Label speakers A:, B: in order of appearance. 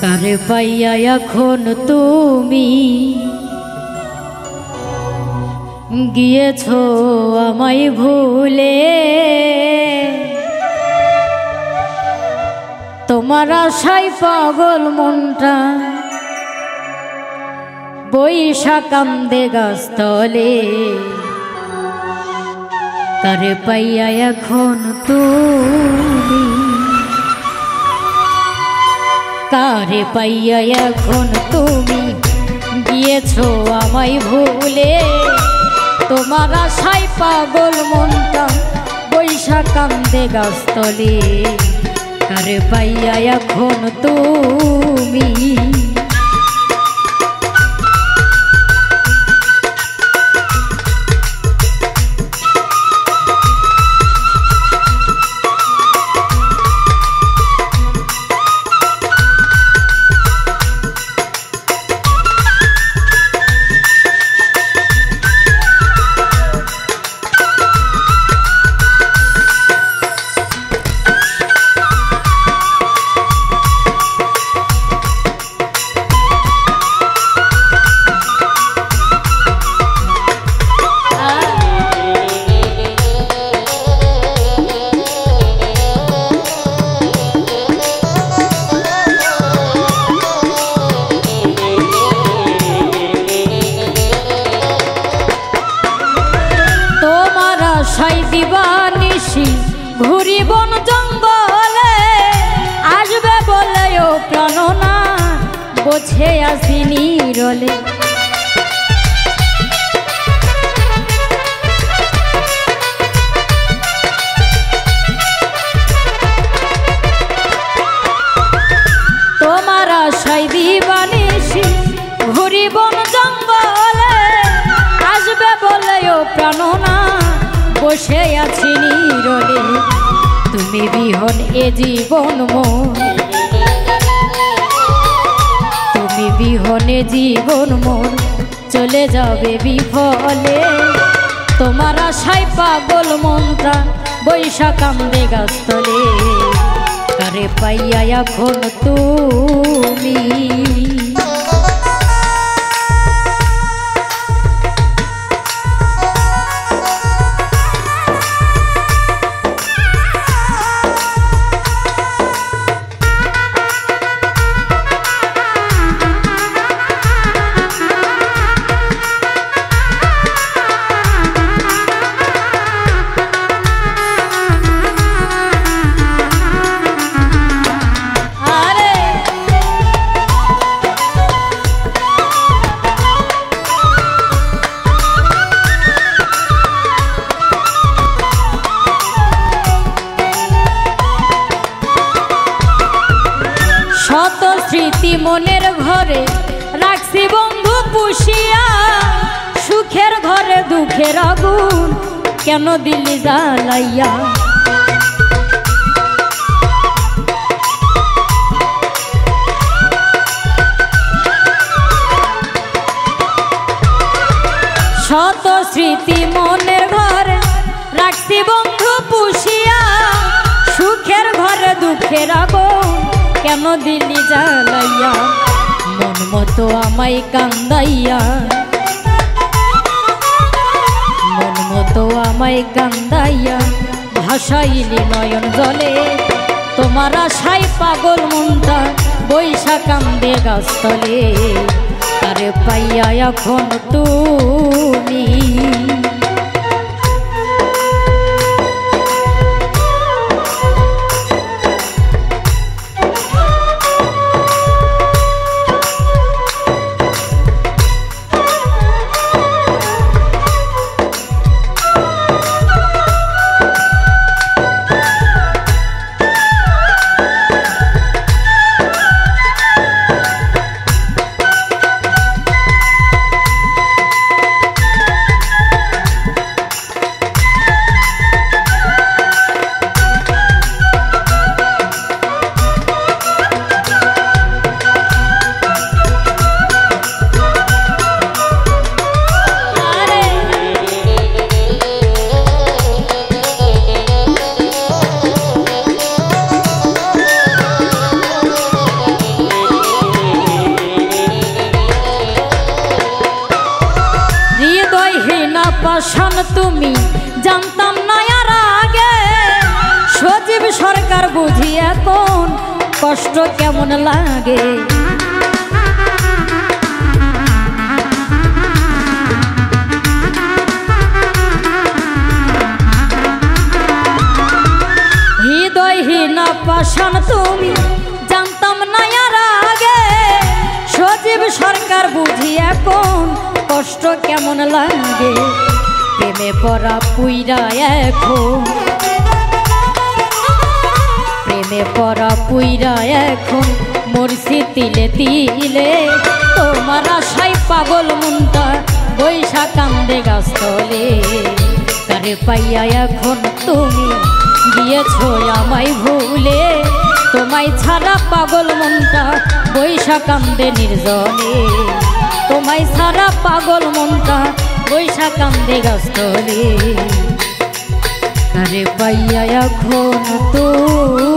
A: কারে পাইয়া এখন তুমি গিয়েছো আমায় ভুলে, তোমার আশায় পাগল মনটা বৈশা কান্দে গাছতলে। কারে পাইয়া এখন তুমি, কারে পাইয়া এখন তুমি গিয়েছো আমায় ভুলে, তোমার আশায় পাগল মনটা বৈশা কান্দে গাছতলে। কারে পাইয়া এখন তুমি, আশায় দিবানিশি ঘুরি বন জঙ্গলে, আসবে বলেও প্রাণনা বোঝে আসি নীরলে। তোমার আশায় দিবানিশি ঘুরি বন জঙ্গলে, আসবে বলেও প্রাণনা বসে আছি নীরলে। তুমি বিহন এ জীবন মন, তুমি বিহনে জীবন মন চলে যাবে বিফলে। তোমার আশায় পাগল মনটা বৈশা কান্দে গাছতলে। কারে পাইয়া এখন তুমি, স্মৃতি মনের ঘরে রাখছি বন্ধু পুষিয়া, সুখের ঘরে দুঃখের আগুন কেন দিলি জ্বালাইয়া। শত স্মৃতি মনের ঘরে রাখছি বন্ধু পুষিয়া, সুখের ঘরে দুঃখের আগুন কেন দিলি জ্বালাইয়া। মন মতো আমায় কান্দাইয়া, মন মতো আমায় কান্দাইয়া ভাসাইলি নয়ন জলে। তোমার আশায় পাগল মনটা বৈশা কান্দে গাছতলে। কারে পাইয়া এখন তুমি, কষ্ট কেমন লাগে। হৃদয়হীন পাষাণ তুমি, জানতাম না আর আগে, সজীব সরকার বুঝি এখন কষ্ট কেমন লাগে। প্রেমে পড়া পুইরা এখন, প্রেমে পড়া পুইরা এখন মরছি তিলে তিলে। তোমার আশায় পাগল মনটা বৈশা কান্দে গাছতলে। কারে পাইয়া এখন তুমি গিয়েছো আমায় ভুলে, তোমায় ছাড়া পাগল মনটা বৈশা কান্দে নির্জনে। তোমায় ছাড়া পাগল মনটা বৈশা কান্দে গাছতলে। কারে পাইয়া এখন তুমি